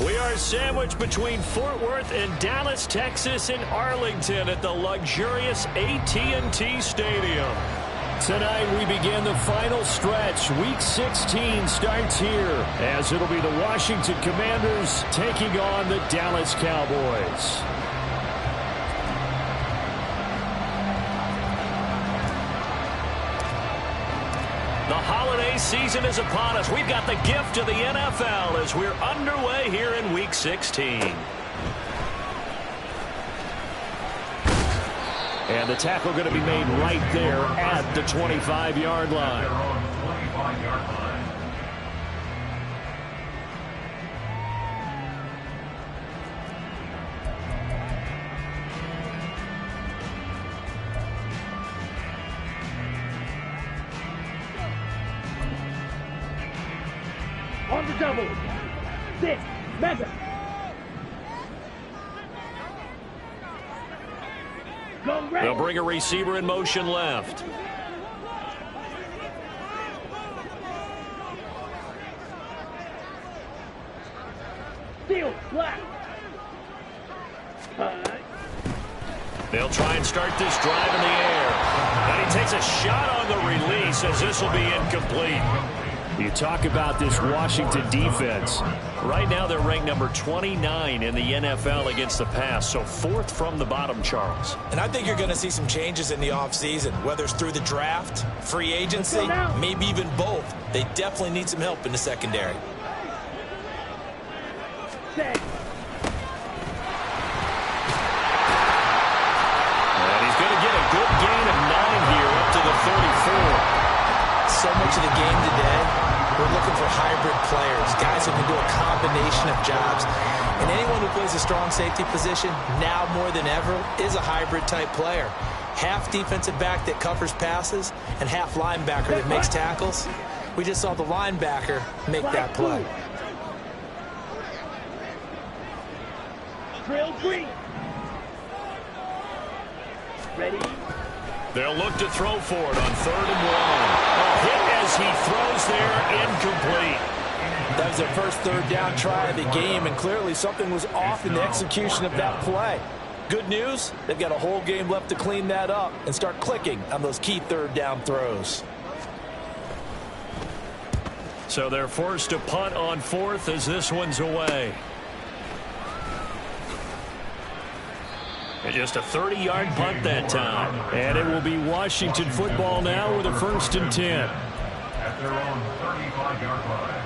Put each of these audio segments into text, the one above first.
We are sandwiched between Fort Worth and Dallas, Texas, and Arlington at the luxurious AT&T Stadium. Tonight we begin the final stretch. Week 16 starts here as it'll be the Washington Commanders taking on the Dallas Cowboys. The holiday season is upon us. We've got the gift of the NFL as we're underway here in Week 16. And the tackle going to be made right there at the 25-yard line. On the double. Six. Mega. They'll bring a receiver in motion left. Steal. Black. They'll try and start this drive in the air. And he takes a shot on the release as this will be incomplete. You talk about this Washington defense. Right now they're ranked number 29 in the NFL against the pass, so fourth from the bottom, Charles. And I think you're going to see some changes in the offseason, whether it's through the draft, free agency, maybe even both. They definitely need some help in the secondary. And he's going to get a good gain of 9 here up to the 34. So much of the game today, we're looking for hybrid players, guys who can do a combination of jobs. And anyone who plays a strong safety position, now more than ever, is a hybrid-type player. Half defensive back that covers passes and half linebacker that makes tackles. We just saw the linebacker make that play. Drill green. Ready? They'll look to throw for it on 3rd and 1. A hit as he throws there, incomplete. That was their first third down try of the game, and clearly something was off in the execution of that play. Good news, they've got a whole game left to clean that up and start clicking on those key third down throws. So they're forced to punt on 4th as this one's away. And just a 30-yard punt that time. And it will be Washington football now with a 1st and 10. At their own 35-yard line.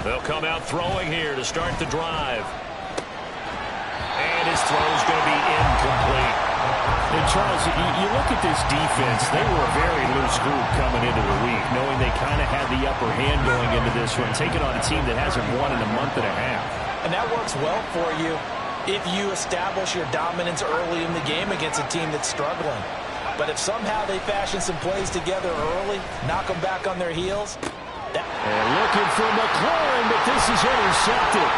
They'll come out throwing here to start the drive. And his throw's going to be incomplete. And Charles, you look at this defense, they were a very loose group coming into the week, knowing they kind of had the upper hand going into this one, taking on a team that hasn't won in a month and a half. And that works well for you if you establish your dominance early in the game against a team that's struggling. But if somehow they fashion some plays together early, knock them back on their heels. And looking for McLaurin, but this is intercepted.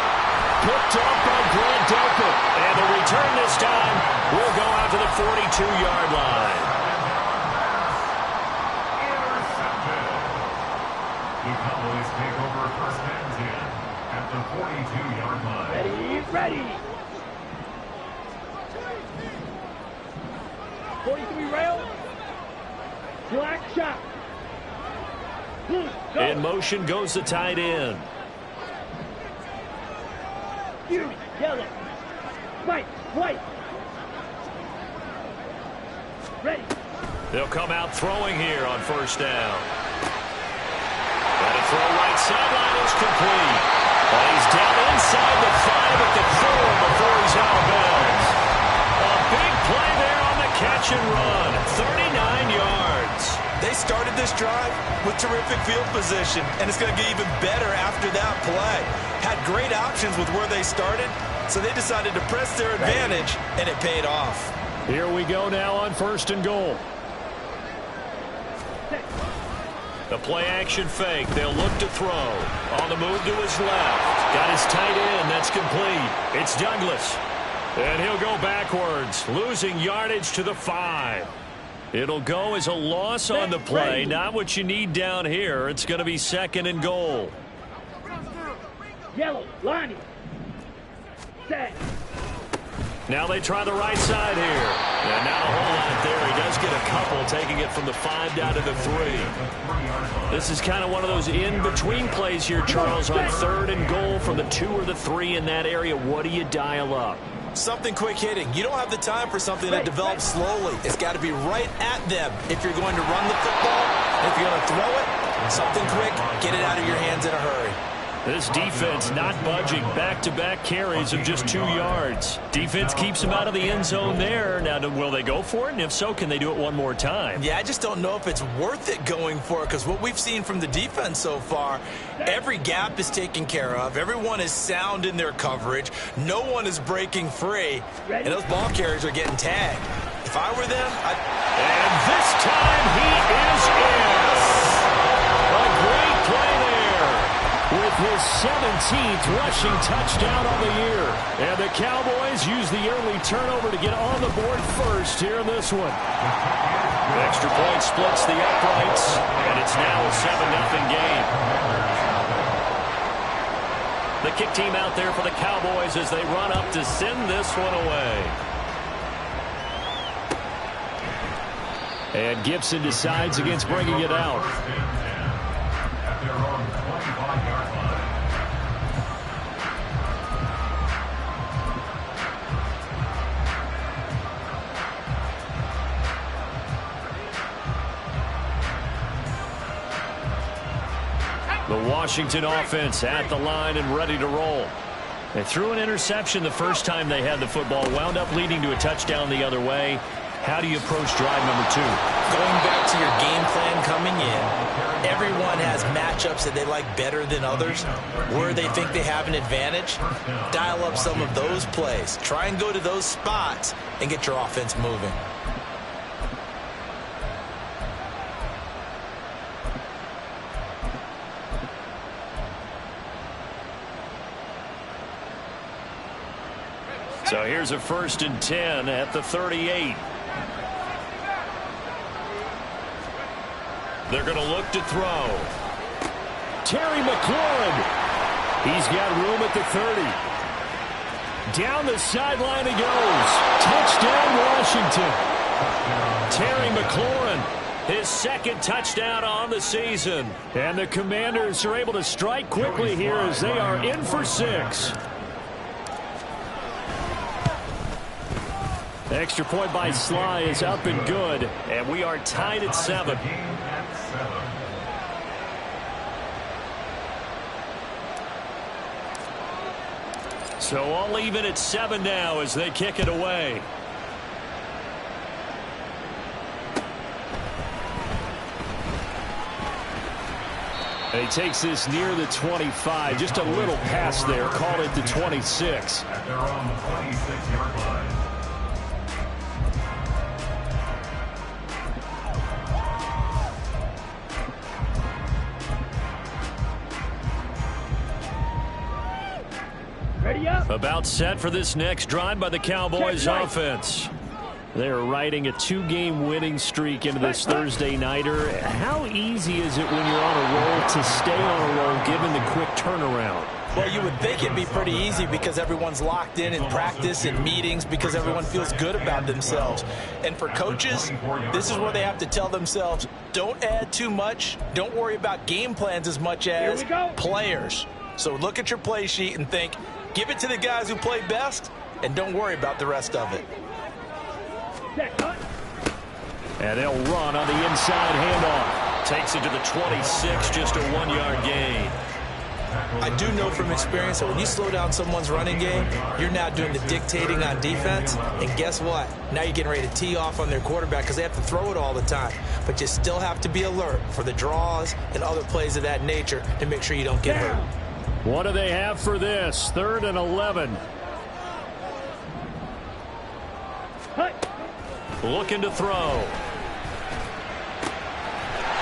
Picked up by Grant Delpit. And the return this time will go out to the 42-yard line. Intercepted. The Cowboys take over 1st and 10 at the 42-yard line. Ready. 43 rail. Black shot. In motion goes the tight end. Yellow. White. Ready. They'll come out throwing here on 1st down. And a throw right sideline is complete. And he's down inside the 5 at the 4 before he's out of bounds. A big play there on the catch and run. 39 yards. They They started this drive with terrific field position, and it's going to get even better after that play. Had great options with where they started, so they decided to press their advantage, and it paid off. Here we go now on 1st and goal. The play-action fake. They'll look to throw. On the move to his left. Got his tight end. That's complete. It's Douglas. And he'll go backwards, losing yardage to the 5. It'll go as a loss on the play. Not what you need down here. It's going to be 2nd and goal. Yellow, Lonnie. Set. Now they try the right side here. And not a whole lot there. He does get a couple, taking it from the 5 down to the 3. This is kind of one of those in-between plays here, Charles, on 3rd and goal from the 2 or the 3 in that area. What do you dial up? Something quick hitting. You don't have the time for something that develops slowly. It's got to be right at them if you're going to run the football. If you're going to throw it, something quick, get it out of your hands in a hurry. This defense not budging. Back-to-back carries of just 2 yards. Defense keeps them out of the end zone there. Now, will they go for it? And if so, can they do it one more time? Yeah, I just don't know if it's worth it going for it, because what we've seen from the defense so far, every gap is taken care of. Everyone is sound in their coverage. No one is breaking free. And those ball carriers are getting tagged. If I were them, And this time he is in. A great play there. With his 17th rushing touchdown on the year. And the Cowboys use the early turnover to get on the board first here in this one. The extra point splits the uprights, and it's now a 7-0 game. The kick team out there for the Cowboys as they run up to send this one away. And Gibson decides against bringing it out. The Washington offense at the line and ready to roll. They threw an interception the first time they had the football, wound up leading to a touchdown the other way. How do you approach drive number 2? Going back to your game plan coming in, everyone has matchups that they like better than others, where they think they have an advantage. Dial up some of those plays. Try and go to those spots and get your offense moving. So here's a 1st and 10 at the 38. They're going to look to throw. Terry McLaurin. He's got room at the 30. Down the sideline he goes. Touchdown, Washington. Terry McLaurin, his 2nd touchdown on the season. And the Commanders are able to strike quickly here as they are in for 6. Extra point by Sly is up and good, and we are tied at 7. So all even at 7 now as they kick it away. And he takes this near the 25, just a little pass there, call it the 26. At their own 26-yard line. Ready up. About set for this next drive by the Cowboys offense. They're riding a 2-game winning streak into this Thursday nighter. How easy is it when you're on a roll to stay on a roll given the quick turnaround? Well, you would think it'd be pretty easy because everyone's locked in practice and meetings because everyone feels good about themselves. And for coaches, this is where they have to tell themselves, don't add too much. Don't worry about game plans as much as players. So look at your play sheet and think, give it to the guys who play best, and don't worry about the rest of it. And they'll run on the inside handoff. Takes it to the 26, just a 1-yard gain. I do know from experience that when you slow down someone's running game, you're now doing the dictating on defense. And guess what? Now you're getting ready to tee off on their quarterback because they have to throw it all the time. But you still have to be alert for the draws and other plays of that nature to make sure you don't get hurt. What do they have for this? 3rd and 11. Looking to throw.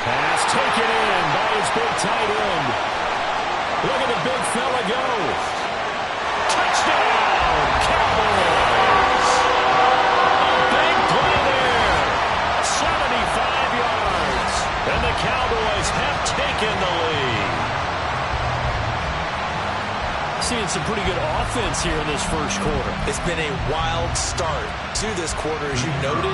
Pass taken in by his big tight end. Look at the big fella go. Touchdown, Cowboys. A big play there. 75 yards. And the Cowboys have taken the lead. Seeing some pretty good offense here in this first quarter. It's been a wild start to this quarter, as you noted.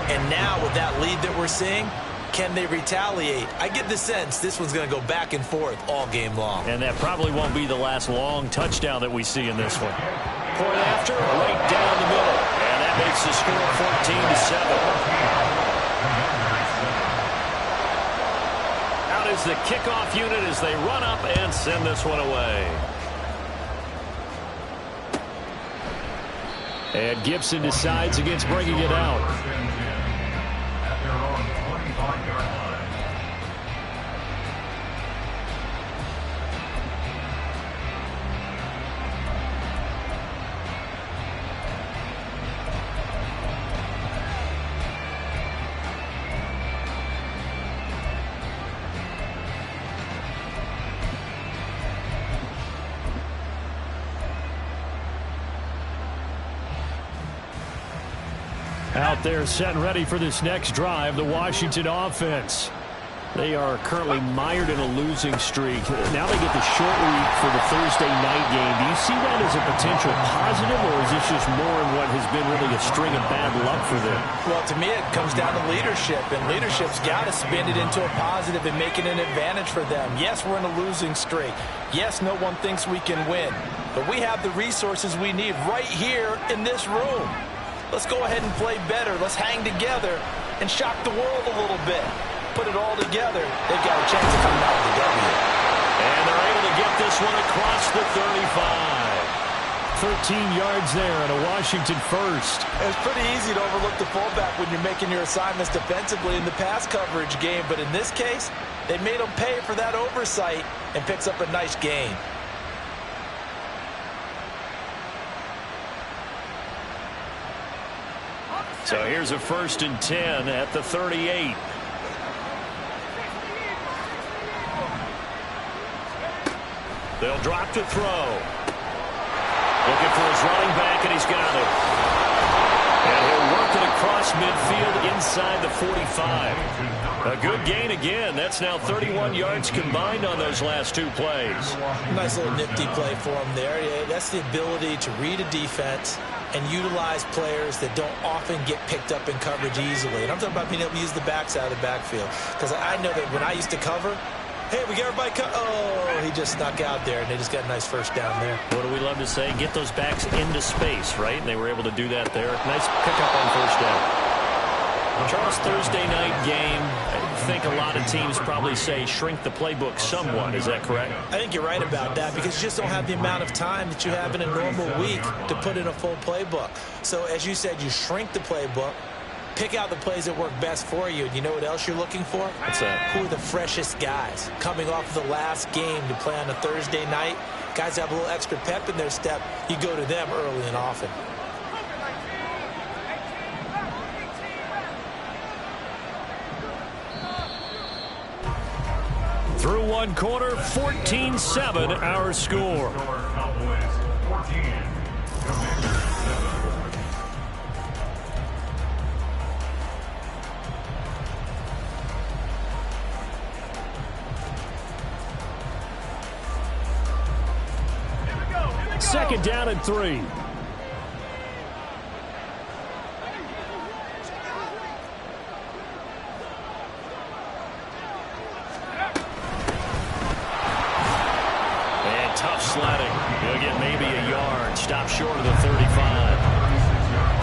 And now with that lead that we're seeing, can they retaliate? I get the sense this one's going to go back and forth all game long. And that probably won't be the last long touchdown that we see in this one. Point after, right down the middle. And that makes the score 14-7. Out is the kickoff unit as they run up and send this one away. And Gibson decides against bringing it out. At their own 25-yard line. Out there set and ready for this next drive, the Washington offense. They are currently mired in a losing streak. Now they get the short week for the Thursday night game. Do you see that as a potential positive, or is this just more in what has been really a string of bad luck for them? Well, to me, it comes down to leadership, and leadership's got to spin it into a positive and make it an advantage for them. Yes, we're in a losing streak. Yes, no one thinks we can win, but we have the resources we need right here in this room. Let's go ahead and play better. Let's hang together and shock the world a little bit. Put it all together. They've got a chance of coming out with the W. And they're able to get this one across the 35. 13 yards there and a Washington first. It's pretty easy to overlook the fullback when you're making your assignments defensively in the pass coverage game. But in this case, they made them pay for that oversight and picks up a nice gain. So here's a 1st and 10 at the 38. They'll drop to throw. Looking for his running back, and he's got it. And he'll work it across midfield inside the 45. A good gain again. That's now 31 yards combined on those last 2 plays. Nice little nifty play for him there. Yeah, that's the ability to read a defense and utilize players that don't often get picked up in coverage easily. And I'm talking about being able to use the backside of the backfield. Because I know that when I used to cover, hey, we got everybody oh, he just snuck out there, and they just got a nice first down there. What do we love to say? Get those backs into space, right? And they were able to do that there. Nice pickup on first down. Charles, Thursday night game, I think a lot of teams probably say shrink the playbook somewhat. Is that correct? I think you're right about that because you just don't have the amount of time that you have in a normal week to put in a full playbook. So as you said, you shrink the playbook, pick out the plays that work best for you. And you know what else you're looking for? What's that? Who are the freshest guys coming off of the last game to play on a Thursday night? Guys have a little extra pep in their step. You go to them early and often. Through one quarter, 14-7 our score. Cowboys 14, Commanders 7. Second down and 3. Tough sledding. He'll get maybe a yard. Stop short of the 35.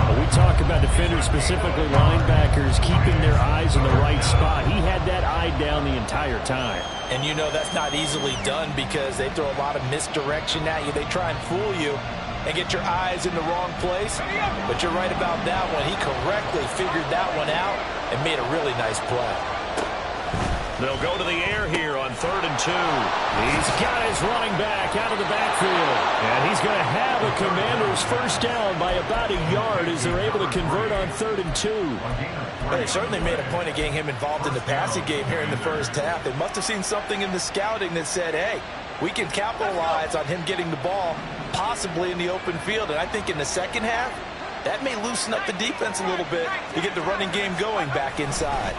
Well, we talk about defenders, specifically linebackers, keeping their eyes in the right spot. He had that eye down the entire time. And you know that's not easily done because they throw a lot of misdirection at you. They try and fool you and get your eyes in the wrong place. But you're right about that one. He correctly figured that one out and made a really nice play. They'll go to the air here on 3rd and 2. He's got his running back out of the backfield. And he's going to have a Commanders first down by about a yard as they're able to convert on 3rd and 2. Well, they certainly made a point of getting him involved in the passing game here in the first half. They must have seen something in the scouting that said, hey, we can capitalize on him getting the ball possibly in the open field. And I think in the second half, that may loosen up the defense a little bit to get the running game going back inside.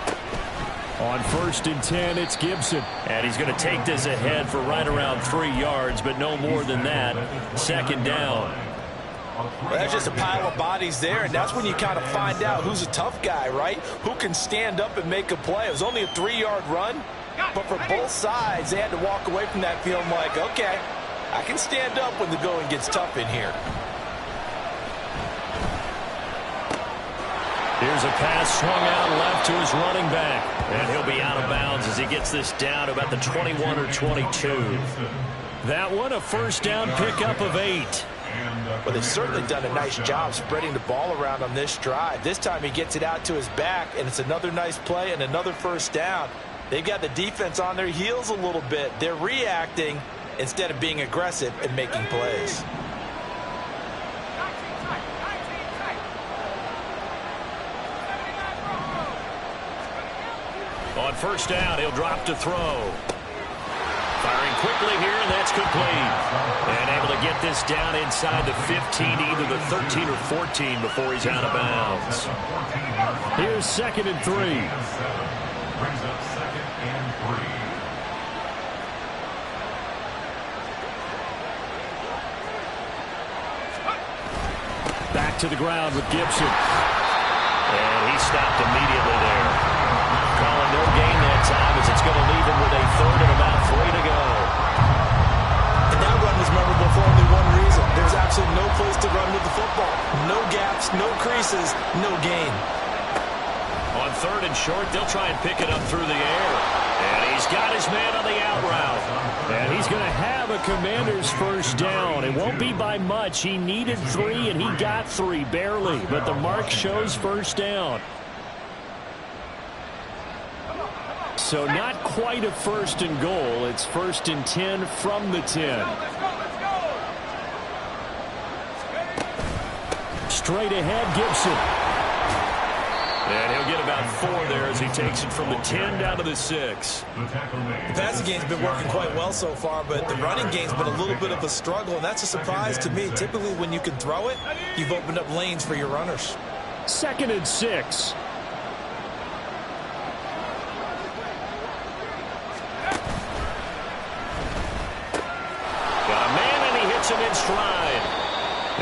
On 1st and 10, it's Gibson. And he's going to take this ahead for right around 3 yards, but no more than that. 2nd down. Well, there's just a pile of bodies there, and that's when you kind of find out who's a tough guy, right? Who can stand up and make a play. It was only a 3-yard run, but for both sides, they had to walk away from that feeling like, okay, I can stand up when the going gets tough in here. Here's a pass swung out left to his running back. And he'll be out of bounds as he gets this down to about the 21 or 22. That one, a first down pickup of 8. Well, they've certainly done a nice job spreading the ball around on this drive. This time he gets it out to his back, and it's another nice play and another first down. They've got the defense on their heels a little bit. They're reacting instead of being aggressive and making plays. On first down, he'll drop to throw. Firing quickly here, and that's complete. And able to get this down inside the 15, either the 13 or 14 before he's out of bounds. Here's 2nd and 3. Brings up 2nd and 3. Back to the ground with Gibson. And he stopped immediately there. Calling no gain that time as it's going to leave him with a 3rd and about 3 to go. And that run was memorable for only one reason. There's absolutely no place to run with the football. No gaps, no creases, no gain. On 3rd and short, they'll try and pick it up through the air. And he's got his man on the out route. And he's going to have a Commanders first down. It won't be by much. He needed 3, and he got 3, barely. But the mark shows first down. So not quite a 1st and goal. It's 1st and 10 from the 10. Straight ahead, Gibson. And he'll get about 4 there as he takes it from the 10 down to the 6. The passing game's been working quite well so far, but the running game's been a little bit of a struggle, and that's a surprise to me. Typically, when you can throw it, you've opened up lanes for your runners. 2nd and 6. Him in stride.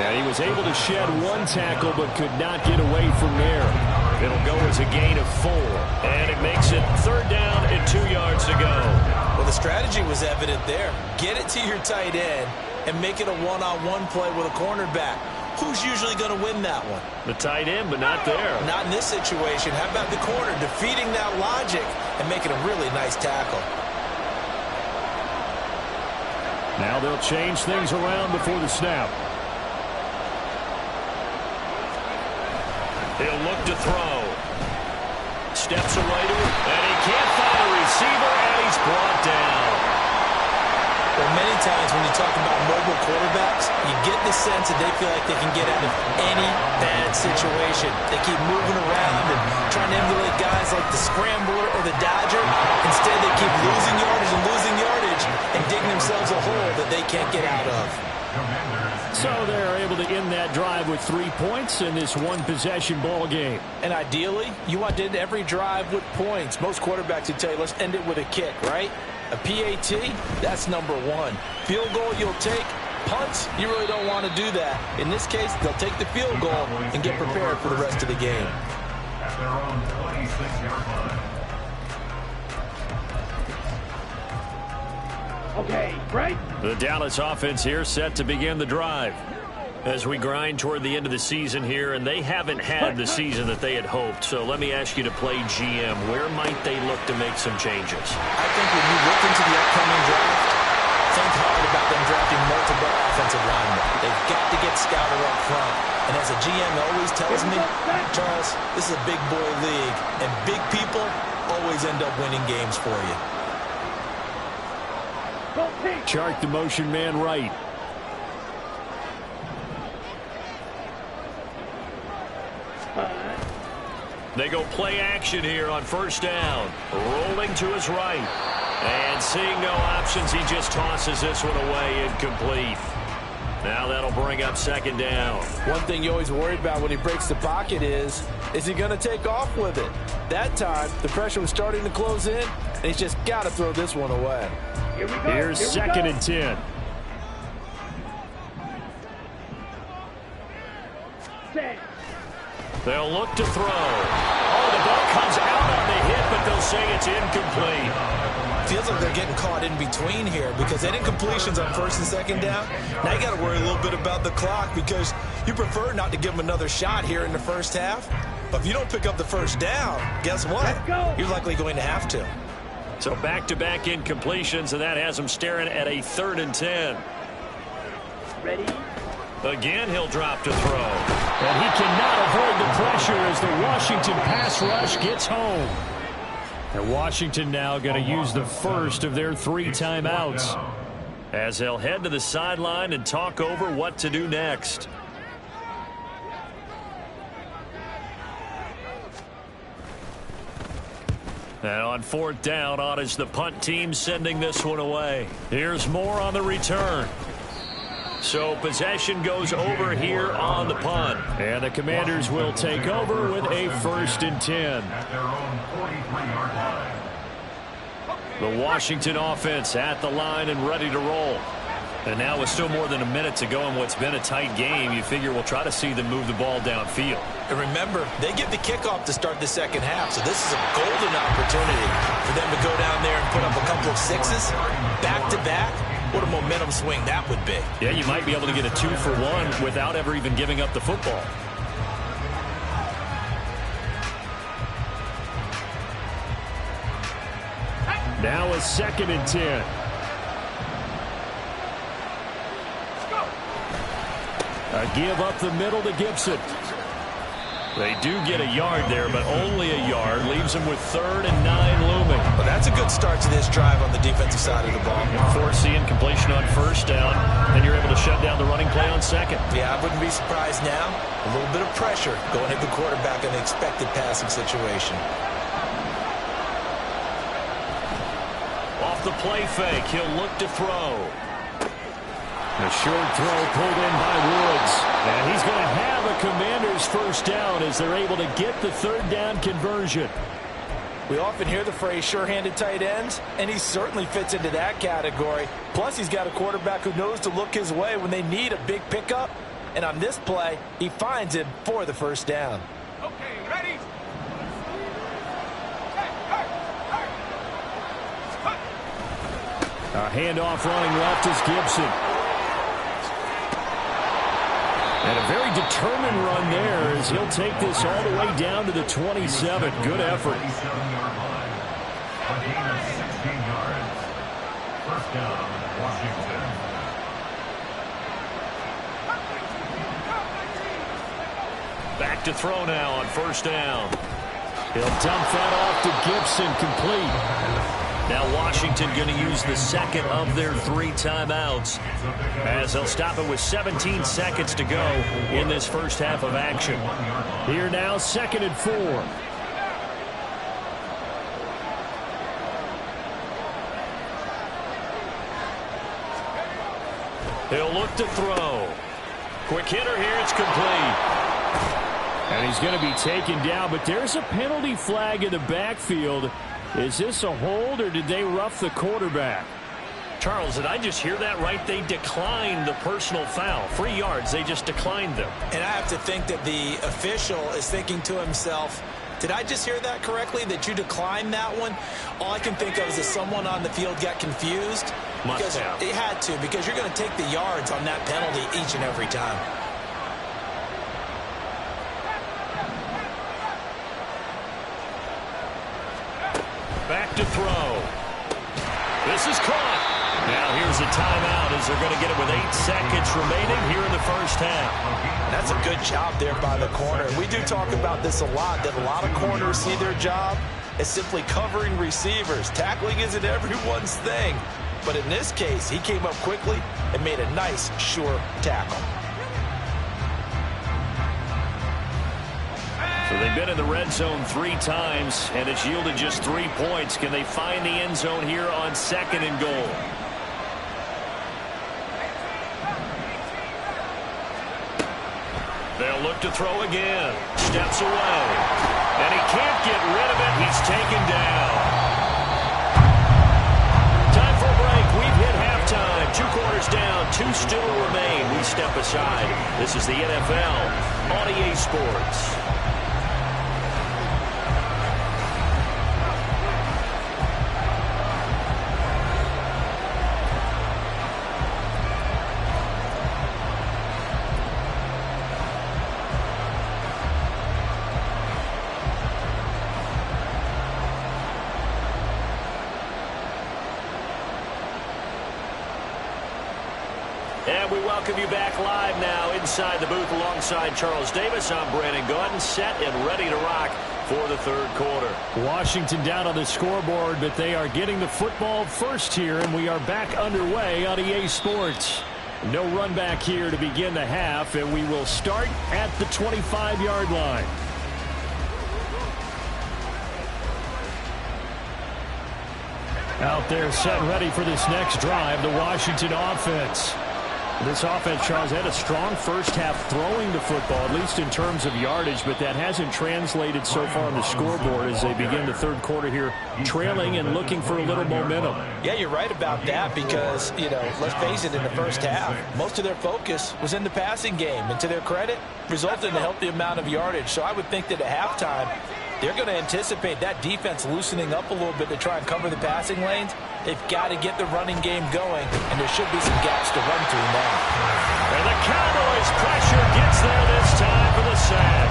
And he was able to shed 1 tackle but could not get away from there. It'll go as a gain of 4. And it makes it 3rd down and 2 yards to go. Well, the strategy was evident there. Get it to your tight end and make it a one-on-one play with a cornerback. Who's usually going to win that one? The tight end, but not there. Not in this situation. How about the corner defeating that logic and making a really nice tackle? Now they'll change things around before the snap. He'll look to throw. Steps away to it, and he can't find a receiver, and he's brought down. Well, many times when you talk about mobile quarterbacks, you get the sense that they feel like they can get out of any bad situation. They keep moving around and trying to emulate guys like the Scrambler or the Dodger. Instead, they keep losing yardage and digging themselves a hole that they can't get out of. So they're able to end that drive with 3 points in this one-possession ball game. And ideally, you want to end every drive with points. Most quarterbacks would tell you, let's end it with a kick, right? A PAT, that's number 1. Field goal you'll take. Punts, you really don't want to do that. In this case, they'll take the field goal and get prepared for the rest of the game. At their own 26-yard line. Okay, right? The Dallas offense here set to begin the drive. As we grind toward the end of the season here, and they haven't had the season that they had hoped. So let me ask you to play GM. Where might they look to make some changes? I think when you look into the upcoming draft, think hard about them drafting multiple offensive linemen. They've got to get scouted up front. And as a GM always tells me, Charles, this is a big boy league, and big people always end up winning games for you. Chark the motion man right. They go play action here on first down. Rolling to his right. And seeing no options, he just tosses this one away, incomplete. Now that'll bring up second down. One thing you always worry about when he breaks the pocket is he going to take off with it? That time, the pressure was starting to close in, and he's just got to throw this one away. Here we go. Here's second and 10. Set. They'll look to throw. Oh, the ball comes out on the hit, but they'll say it's incomplete. Feels like they're getting caught in between here because they didn't completions on first and second down. Now you got to worry a little bit about the clock because you prefer not to give them another shot here in the first half. But if you don't pick up the first down, guess what? Let's go. You're likely going to have to. So back-to-back incompletions, and that has him staring at a 3rd and 10. Ready? Again, he'll drop to throw. And he cannot avoid the pressure as the Washington pass rush gets home. And Washington now going to use the first of their 3 timeouts, as they'll head to the sideline and talk over what to do next. And on 4th down, on is the punt team sending this one away. Here's more on the return. So possession goes over here on the punt. And the Commanders will take over with a 1st and 10. At their own 43-yard line. The Washington offense at the line and ready to roll. And now with still more than a minute to go in what's been a tight game, you figure we'll try to see them move the ball downfield. And remember, they get the kickoff to start the second half, so this is a golden opportunity for them to go down there and put up a couple of sixes back-to-back. What a momentum swing that would be. Yeah, you might be able to get a 2-for-1 without ever even giving up the football. Now a 2nd and 10. A give up the middle to Gibson. They do get a yard there, but only a yard. Leaves them with 3rd and 9 looming. Well, that's a good start to this drive on the defensive side of the ball. Forcing completion on first down, then you're able to shut down the running play on second. Yeah, I wouldn't be surprised now. A little bit of pressure going at the quarterback in the expected passing situation. Off the play fake, he'll look to throw. A short throw pulled in by Woods. And he's going to have a Commanders first down as they're able to get the 3rd down conversion. We often hear the phrase sure-handed tight ends, and he certainly fits into that category. Plus, he's got a quarterback who knows to look his way when they need a big pickup. And on this play, he finds him for the first down. Okay, ready? A handoff running left is Gibson. And a very determined run there as he'll take this all the way down to the 27. Good effort. 27-yard line. A gain of 16 yards. First down, Washington. Back to throw now on first down. He'll dump that off to Gibson, complete. Now Washington going to use the 2nd of their 3 timeouts as they'll stop it with 17 seconds to go in this first half of action. Here now, 2nd and 4. He'll look to throw. Quick hitter here, it's complete. And he's going to be taken down, but there's a penalty flag in the backfield. Is this a hold, or did they rough the quarterback? Charles, did I just hear that right? They declined the personal foul. 3 yards, they just declined them. And I have to think that the official is thinking to himself, did I just hear that correctly, that you declined that one? All I can think of is that someone on the field got confused. Must because have. They had to, because you're going to take the yards on that penalty each and every time. This is caught. Now here's a timeout as they're going to get it with 8 seconds remaining here in the first half. That's a good job there by the corner. We do talk about this a lot, that a lot of corners see their job as simply covering receivers. Tackling isn't everyone's thing. But in this case, he came up quickly and made a nice, sure tackle. So they've been in the red zone 3 times, and it's yielded just 3 points. Can they find the end zone here on 2nd and goal? They'll look to throw again. Steps away. And he can't get rid of it. He's taken down. Time for a break. We've hit halftime. 2 quarters down. 2 still remain. We step aside. This is the NFL on EA Sports. And we welcome you back live now inside the booth alongside Charles Davis. I'm Brandon Gaudin, set and ready to rock for the 3rd quarter. Washington down on the scoreboard, but they are getting the football first here, and we are back underway on EA Sports. No run back here to begin the half, and we will start at the 25-yard line. Out there set and ready for this next drive, the Washington offense. This offense, Charles, had a strong first half throwing the football, at least in terms of yardage, but that hasn't translated so far on the scoreboard as they begin the 3rd quarter here, trailing and looking for a little momentum. Yeah, you're right about that because, let's face it, in the first half, most of their focus was in the passing game. And to their credit, resulted in a healthy amount of yardage. So I would think that at halftime, they're going to anticipate that defense loosening up a little bit to try and cover the passing lanes. They've got to get the running game going, and there should be some gaps to run through now. And the Cowboys' pressure gets there this time for the sack.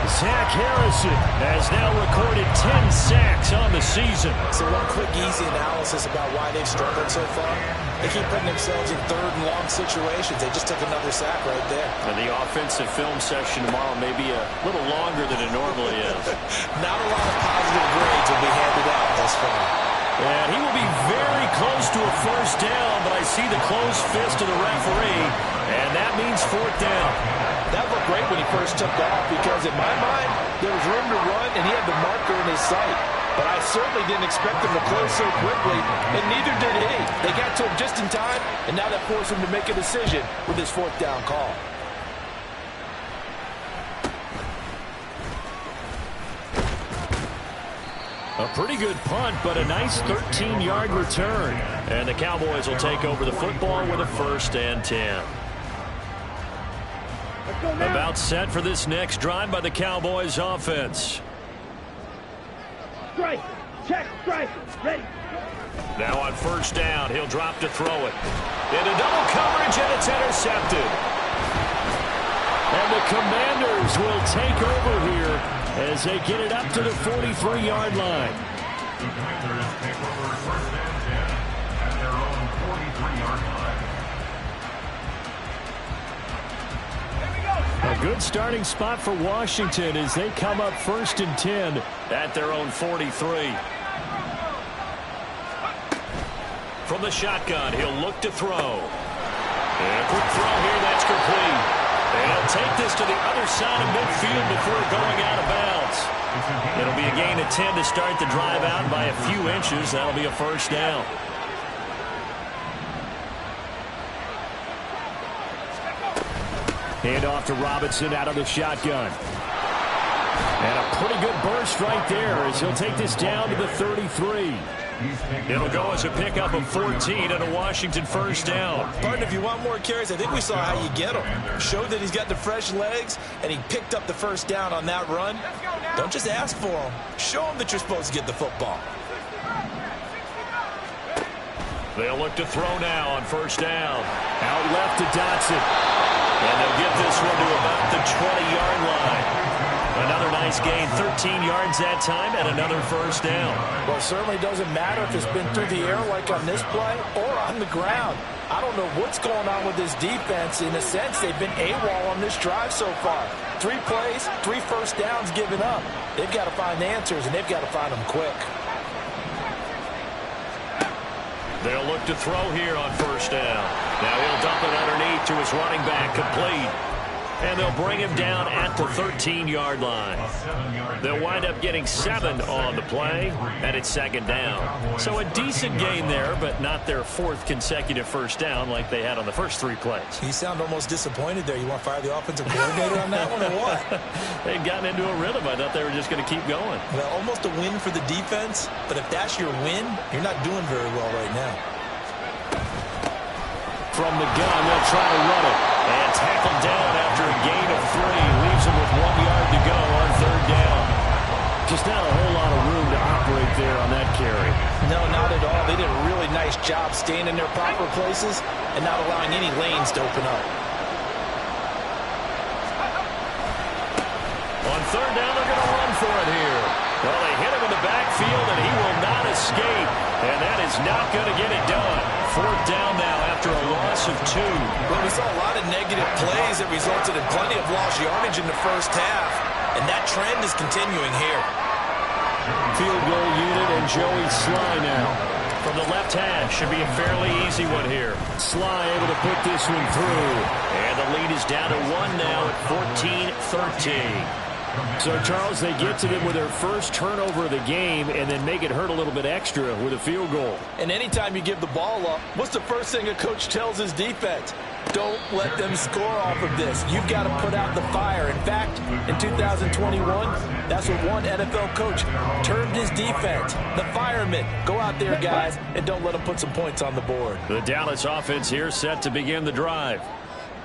Zach Harrison has now recorded 10 sacks on the season. So one quick, easy analysis about why they've struggled so far. They keep putting themselves in 3rd and long situations. They just took another sack right there. And the offensive film session tomorrow may be a little longer than it normally is. Not a lot of positive grades will be handed out thus far. And he will be very close to a first down, but I see the closed fist of the referee, and that means 4th down. That looked great when he first took off because, in my mind, there was room to run, and he had the marker in his sight. But I certainly didn't expect him to close so quickly, and neither did he. They got to him just in time, and now that forced him to make a decision with his 4th down call. A pretty good punt, but a nice 13-yard return. And the Cowboys will take over the football with a 1st and 10. About set for this next drive by the Cowboys offense. Strike. Check. Strike. Ready. Now on 1st down, he'll drop to throw it. Into double coverage, and it's intercepted. And the Commanders will take over here as they get it up to the 43-yard line. The Commanders take over 1st and 10 at their own 43-yard line. A good starting spot for Washington as they come up 1st and 10 at their own 43. From the shotgun, he'll look to throw. And a quick throw here, that's complete. And he'll take this to the other side of midfield before going out of bounds. It'll be a gain of 10 to start the drive out by a few inches. That'll be a 1st down. Hand off to Robinson out of the shotgun. And a pretty good burst right there as he'll take this down to the 33. It'll go as a pickup of 14 and a Washington 1st down. Pardon, if you want more carries, I think we saw how you get him. Showed that he's got the fresh legs, and he picked up the 1st down on that run. Don't just ask for him. Show him that you're supposed to get the football. They'll look to throw now on 1st down. Out left to Dotson. And they'll get this one to about the 20-yard line. Another nice gain, 13 yards that time, and another first down. Well, it certainly doesn't matter if it's been through the air like on this play or on the ground. I don't know what's going on with this defense. In a sense, they've been AWOL on this drive so far. 3 plays, 3 first downs given up. They've got to find answers, and they've got to find them quick. They'll look to throw here on first down. Now he'll dump it underneath to his running back, complete. And they'll bring him down at the 13-yard line. They'll wind up getting 7 on the play, and it's second down. So a decent gain there, but not their 4th consecutive first down like they had on the first 3 plays. You sound almost disappointed there. You want to fire the offensive coordinator on that one or what? They'd gotten into a rhythm. I thought they were just going to keep going. Well, almost a win for the defense, but if that's your win, you're not doing very well right now. From the gun, they'll try to run it. And tackled down after a gain of 3. Leaves them with 1 yard to go on third down. Just not a whole lot of room to operate there on that carry. No, not at all. They did a really nice job staying in their proper places and not allowing any lanes to open up. On third down, they're going to run for it here. Well, they hit him in the backfield, and he will not escape. And that is not going to get it done. 4th down now after a loss of 2. Well, we saw a lot of negative plays that resulted in plenty of lost yardage in the first half. And that trend is continuing here. Field goal unit and Joey Sly now. From the left hash, should be a fairly easy one here. Sly able to put this one through. And the lead is down to 1 now at 14-13. So, Charles, they get to them with their first turnover of the game and then make it hurt a little bit extra with a field goal. And anytime you give the ball up, what's the first thing a coach tells his defense? Don't let them score off of this. You've got to put out the fire. In fact, in 2021, that's what one NFL coach termed his defense. The firemen. Go out there, guys, and don't let them put some points on the board. The Dallas offense here set to begin the drive.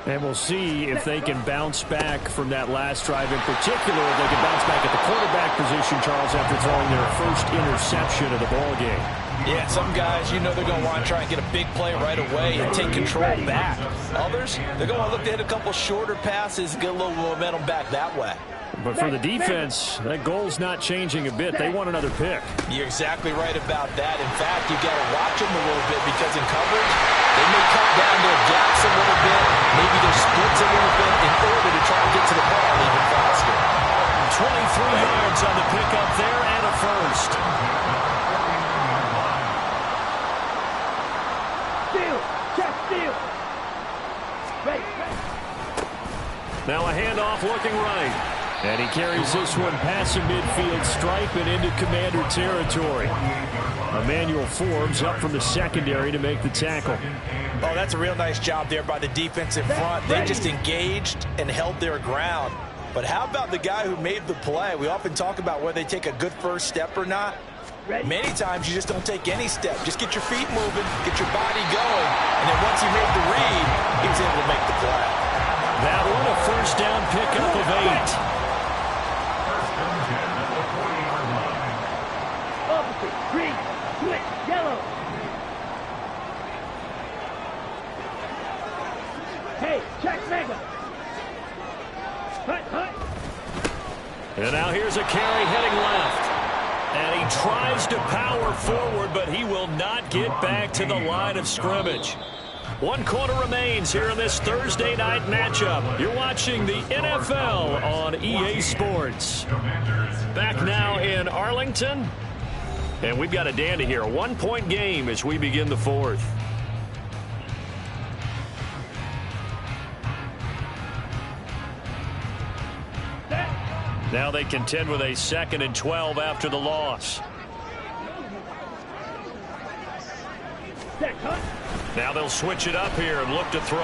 And we'll see if they can bounce back from that last drive. In particular, if they can bounce back at the quarterback position, Charles, after throwing their first interception of the ball game. Yeah, some guys, you know they're going to want to try and get a big play right away and take control back. Others, they're going to look to hit a couple shorter passes, get a little momentum back that way. But for the defense, that goal's not changing a bit. They want another pick. You're exactly right about that. In fact, you've got to watch them a little bit because in coverage, they may cut down their gaps a little bit, maybe their splits a little bit in order to try to get to the ball even faster. 23 yards on the pickup there and a first. Steal! Check steal! Right. Now a handoff looking right. And he carries this one past the midfield stripe and into Commander territory. Emmanuel Forbes up from the secondary to make the tackle. Oh, that's a real nice job there by the defense in front. They just engaged and held their ground. But how about the guy who made the play? We often talk about whether they take a good first step or not. Many times you just don't take any step. Just get your feet moving, get your body going, and then once he made the read, he was able to make the play. That one a first down pickup of 8. Green, switch, yellow. Hey, check mega. Hut, hut. And now here's a carry heading left. And he tries to power forward, but he will not get back to the line of scrimmage. 1 quarter remains here in this Thursday night matchup. You're watching the NFL on EA Sports. Back now in Arlington. And we've got a dandy here. A 1-point game as we begin the 4th. Now they contend with a 2nd and 12 after the loss. Now they'll switch it up here and look to throw.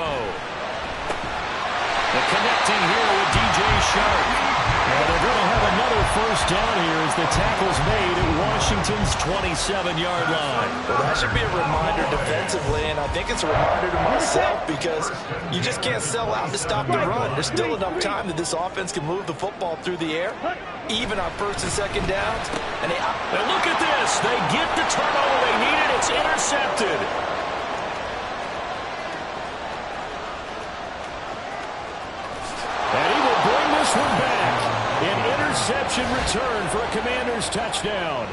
The connecting here with DJ Shark. And they're going to have another first down here as the tackle's made at Washington's 27-yard line. Well, that should be a reminder defensively, and I think it's a reminder to myself because you just can't sell out to stop the run. There's still enough time that this offense can move the football through the air, even on 1st and 2nd downs. And look at this. They get the turnover they needed. It's intercepted. And he will bring this one back. An interception return for a Commanders touchdown.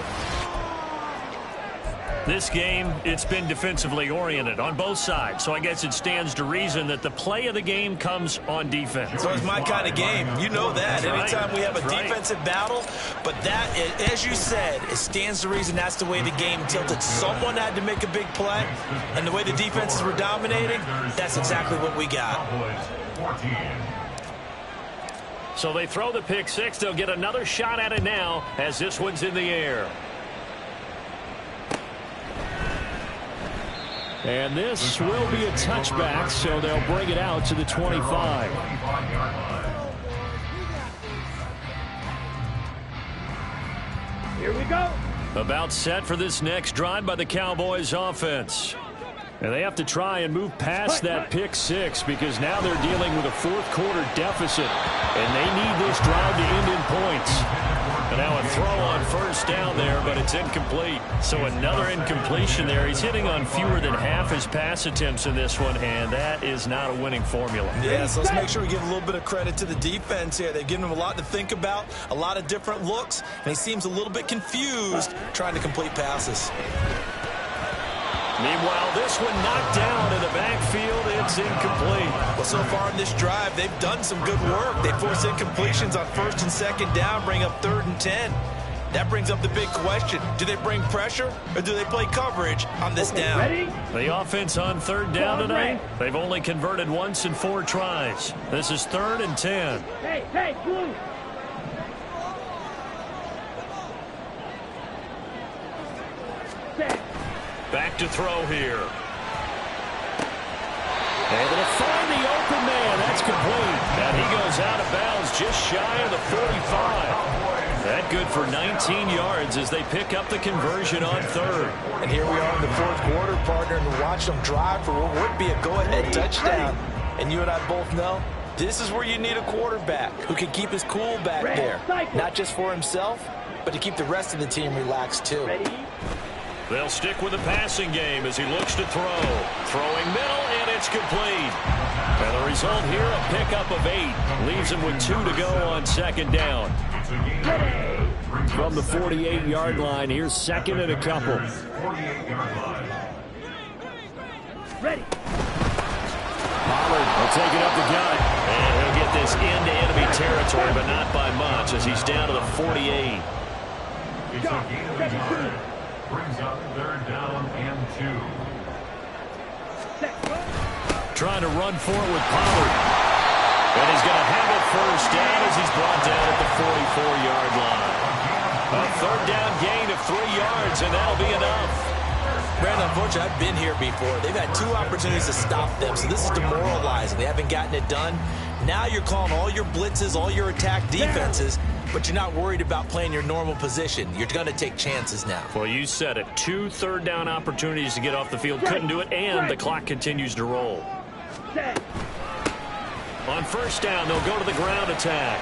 This game, it's been defensively oriented on both sides, so I guess it stands to reason that the play of the game comes on defense. So it's my kind of game. You know that. That's Anytime right. we have a That's defensive battle, but that, as you said, it stands to reason that's the way the game tilted. Someone had to make a big play, and the way the defenses were dominating, that's exactly what we got. So they throw the pick six. They'll get another shot at it now as this one's in the air. And this will be a touchback, so they'll bring it out to the 25. Here we go. About set for this next drive by the Cowboys offense. And they have to try and move past that pick six because now they're dealing with a fourth quarter deficit. And they need this drive to end in points. And now a throw on first down there, but it's incomplete. So another incompletion there. He's hitting on fewer than half his pass attempts in this one, and that is not a winning formula. Yeah, so let's make sure we give a little bit of credit to the defense here. They've given him a lot to think about, a lot of different looks, and he seems a little bit confused trying to complete passes. Meanwhile, this one knocked down in the backfield. It's incomplete. Well, so far in this drive, they've done some good work. They force incompletions on first and second down, bring up 3rd and 10. That brings up the big question. Do they bring pressure or do they play coverage on this down? Ready? The offense on 3rd down tonight, they've only converted once in 4 tries. This is 3rd and 10. Hey, blue. Set. Back to throw here. Able to find the open man. That's complete. And he goes out of bounds just shy of the 45. That good for 19 yards as they pick up the conversion on 3rd. And here we are in the 4th quarter, partner, and watch them drive for what would be a go-ahead touchdown. And you and I both know this is where you need a quarterback who can keep his cool back there. Not just for himself, but to keep the rest of the team relaxed too. Ready? They'll stick with the passing game as he looks to throw. Throwing middle, and it's complete. And the result here, a pickup of 8. Leaves him with 2 to go on 2nd down. From the 48-yard line, here's 2nd and a couple. Ready? Pollard will take it up the gut. And he'll get this into enemy territory, but not by much as he's down to the 48. Brings up 3rd down and 2. Trying to run forward with Pollard. And he's going to have it first down as he's brought down at the 44-yard line. A 3rd down gain of 3 yards, and that'll be enough. Brandon, unfortunately, I've been here before. They've had 2 opportunities to stop them, so this is demoralizing. They haven't gotten it done. Now you're calling all your blitzes, all your attack defenses, but you're not worried about playing your normal position. You're going to take chances now. Well, you said it. 2 3rd down opportunities to get off the field. Couldn't do it, and the clock continues to roll. Set. On first down, they'll go to the ground attack.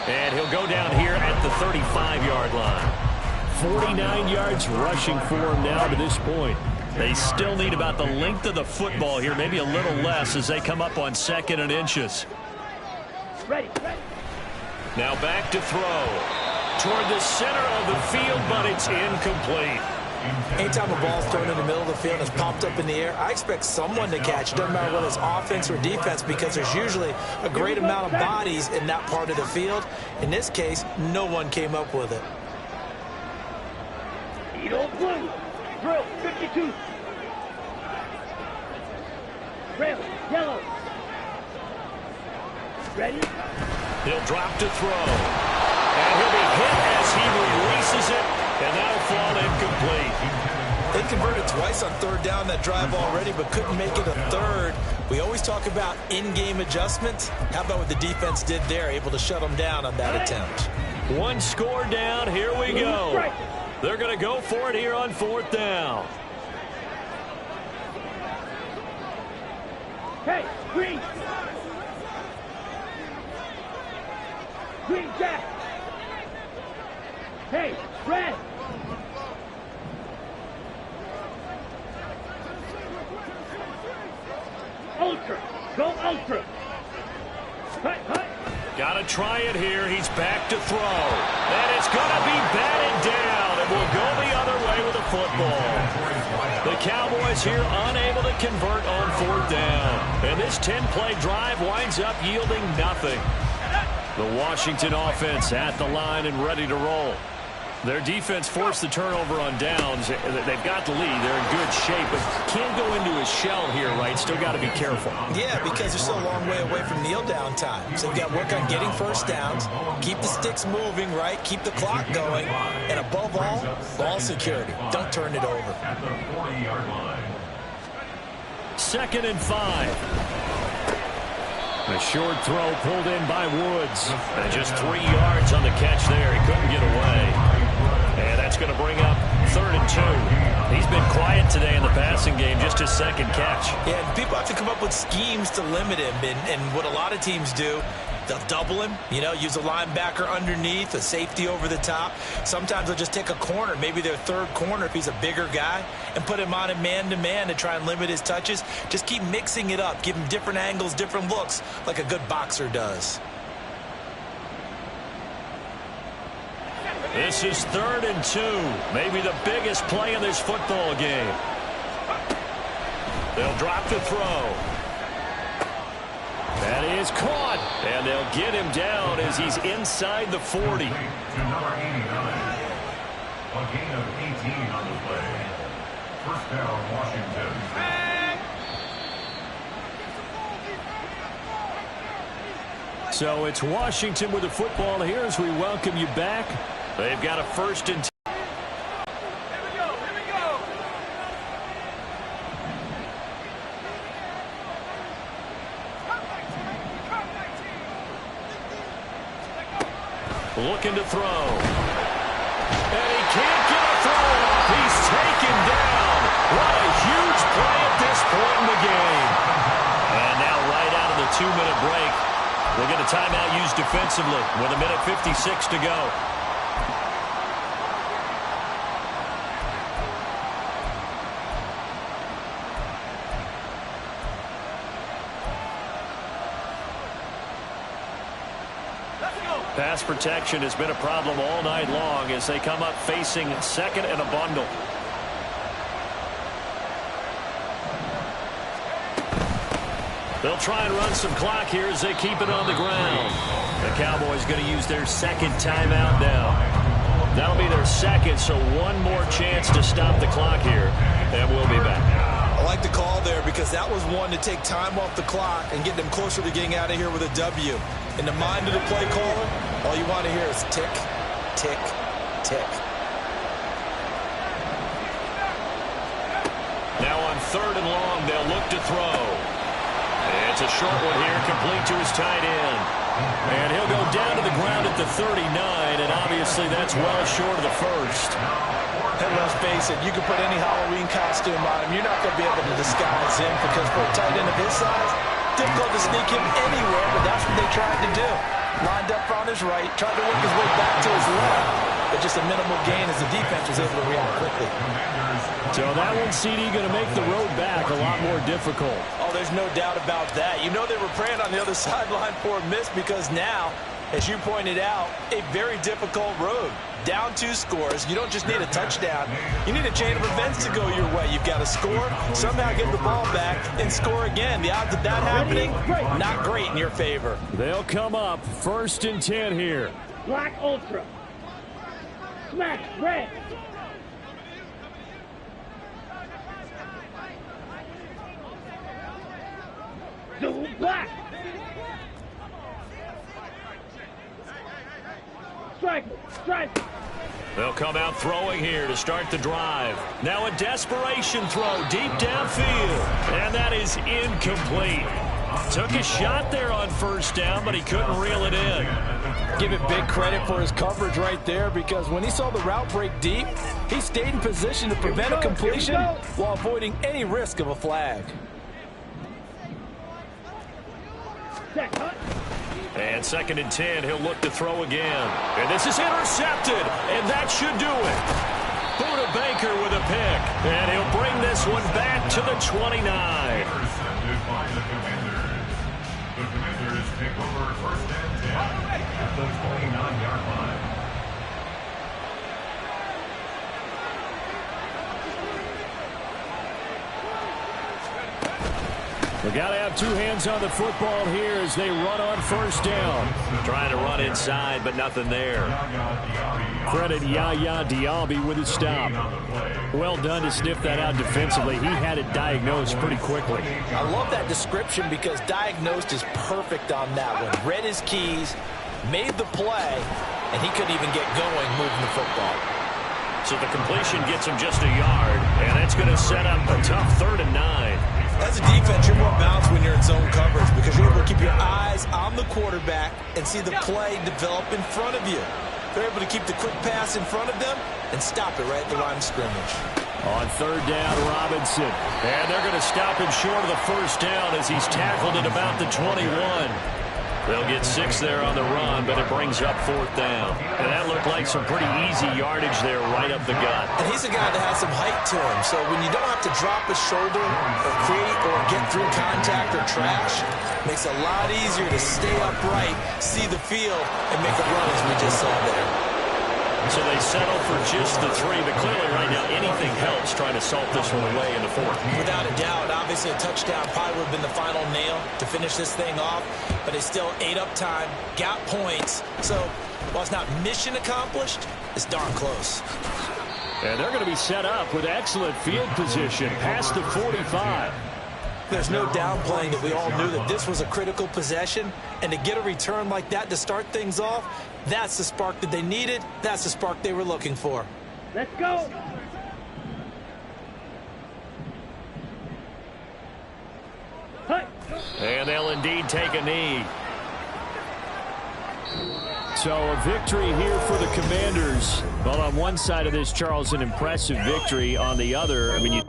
And he'll go down here at the 35-yard line. 49 yards rushing for him now to this point. They still need about the length of the football here, maybe a little less as they come up on 2nd and inches. Ready? Now back to throw. Toward the center of the field, but it's incomplete. Anytime a ball's thrown in the middle of the field and it's popped up in the air, I expect someone to catch. It doesn't matter whether it's offense or defense because there's usually a great amount of bodies in that part of the field. In this case, no one came up with it. Eagle blue. Drill 52. Rail yellow. Ready? He'll drop to throw. And he'll be hit as he releases it, and that'll fall incomplete. They converted twice on 3rd down that drive already, but couldn't make it a 3rd. We always talk about in-game adjustments. How about what the defense did there, able to shut them down on that attempt? 1 score down. Here we go. They're going to go for it here on 4th down. Hey, green. Green jack. Hey, red. Ultra. Go ultra. Hut, hut. Got to try it here. He's back to throw. And it's going to be batted down. And will go the other way with the football. The Cowboys here unable to convert on 4th down. And this 10-play drive winds up yielding nothing. The Washington offense at the line and ready to roll. Their defense forced the turnover on downs. They've got the lead. They're in good shape, but can't go into a shell here, right? Still got to be careful. Yeah, because they're still a long way away from kneel down time. So they've got to work on getting first downs, keep the sticks moving, right? Keep the clock going, and above all, ball security. Don't turn it over. At the 40-yard line. 2nd and 5. A short throw pulled in by Woods. And just 3 yards on the catch there. He couldn't get away. And that's going to bring up 3rd and 2. He's been quiet today in the passing game, just his 2nd catch. Yeah, people have to come up with schemes to limit him. And what a lot of teams do, they'll double him, use a linebacker underneath, a safety over the top. Sometimes they'll just take a corner, maybe their 3rd corner if he's a bigger guy, and put him on a man-to-man to try and limit his touches. Just keep mixing it up, give him different angles, different looks, like a good boxer does. This is 3rd and 2. Maybe the biggest play in this football game. They'll drop the throw. That is caught. And they'll get him down as he's inside the 40. To number 89. A gain of 18 on the play. 1st down, Washington. So it's Washington with the football here as we welcome you back. They've got a 1st and 10. Looking to throw. And he can't get a throw off. He's taken down. What a huge play at this point in the game. And now right out of the 2-minute break, we'll get a timeout used defensively with 1:56 to go. Pass protection has been a problem all night long as they come up facing 2nd and a bundle. They'll try and run some clock here as they keep it on the ground. The Cowboys going to use their 2nd timeout now. That'll be their 2nd, so one more chance to stop the clock here, and we'll be back. I like the call there because that was one to take time off the clock and get them closer to getting out of here with a W. In the mind of the play caller, all you want to hear is tick, tick, tick. Now on 3rd and long, they'll look to throw. It's a short one here, complete to his tight end. And he'll go down to the ground at the 39, and obviously that's well short of the 1st. And let's face it, you can put any Halloween costume on him. You're not going to be able to disguise him because for a tight end of his size, difficult to sneak him anywhere, but that's what they tried to do. Lined up on his right, tried to work his way back to his left, but just a minimal gain as the defense was able to react quickly. So that one, CD, going to make the road back a lot more difficult. Oh, there's no doubt about that. You know they were praying on the other sideline for a miss because now, as you pointed out, a very difficult road. Down 2 scores. You don't just need a touchdown. You need a chain of events to go your way. You've got to score, somehow get the ball back, and score again. The odds of that happening, not great in your favor. They'll come up 1st and 10 here. Black Ultra. Smash red. Blue black. Strike. They'll come out throwing here to start the drive. Now a desperation throw deep downfield. And that is incomplete. Took a shot there on 1st down, but he couldn't reel it in. Give it big credit for his coverage right there because when he saw the route break deep, he stayed in position to prevent a completion while avoiding any risk of a flag. And 2nd and 10, he'll look to throw again. And this is intercepted, and that should do it. Buda Baker with a pick, and he'll bring this one back to the 29. Intercepted by the Commanders. The The Commanders take over first and 10 at the 29-yard line. We got to have two hands on the football here as they run on first down. Trying to run inside, but nothing there. Credit Yaya Diaby with his stop. Well done to sniff that out defensively. He had it diagnosed pretty quickly. I love that description because diagnosed is perfect on that one. Read his keys, made the play, and he couldn't even get going moving the football. So the completion gets him just a yard, and that's going to set up a tough 3rd and 9. As a defense, you're more balanced when you're in zone coverage because you're able to keep your eyes on the quarterback and see the play develop in front of you. They're able to keep the quick pass in front of them and stop it right at the line of scrimmage. On 3rd down, Robinson. And they're going to stop him short of the first down as he's tackled at about the 21. They'll get 6 there on the run, but it brings up 4th down. And that looked like some pretty easy yardage there right up the gut. And he's a guy that has some height to him, so when you don't have to drop a shoulder or create or get through contact or trash, it makes it a lot easier to stay upright, see the field, and make a run as we just saw there. So they settle for just the 3, but clearly right now anything helps trying to salt this one away in the 4th. Without a doubt, obviously a touchdown probably would have been the final nail to finish this thing off, but it's still ate up time, got points, so while it's not mission accomplished, it's darn close. And they're going to be set up with excellent field position past the 45. There's no downplaying that we all knew that this was a critical possession, and to get a return like that to start things off, that's the spark that they needed. That's the spark they were looking for. Let's go. Hey. And they'll indeed take a knee. So a victory here for the Commanders. Well, on one side of this, Charles, an impressive victory. On the other, I mean, you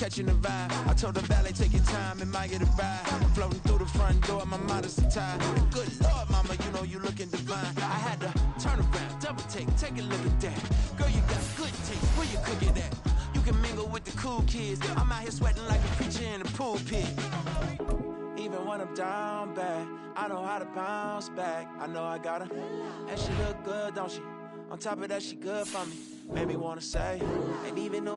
catching the vibe. I told the valet, take your time, it might get a ride. Floating through the front door, my modesty tied. Good Lord, mama, you know you looking divine. I had to turn around, double take a look at that. Girl, you got good taste, where you cook it at? You can mingle with the cool kids. I'm out here sweating like a preacher in the pulpit. Even when I'm down bad, I know how to bounce back. I know I got her, and she look good, don't she? On top of that, she good for me. Made me wanna say, and even though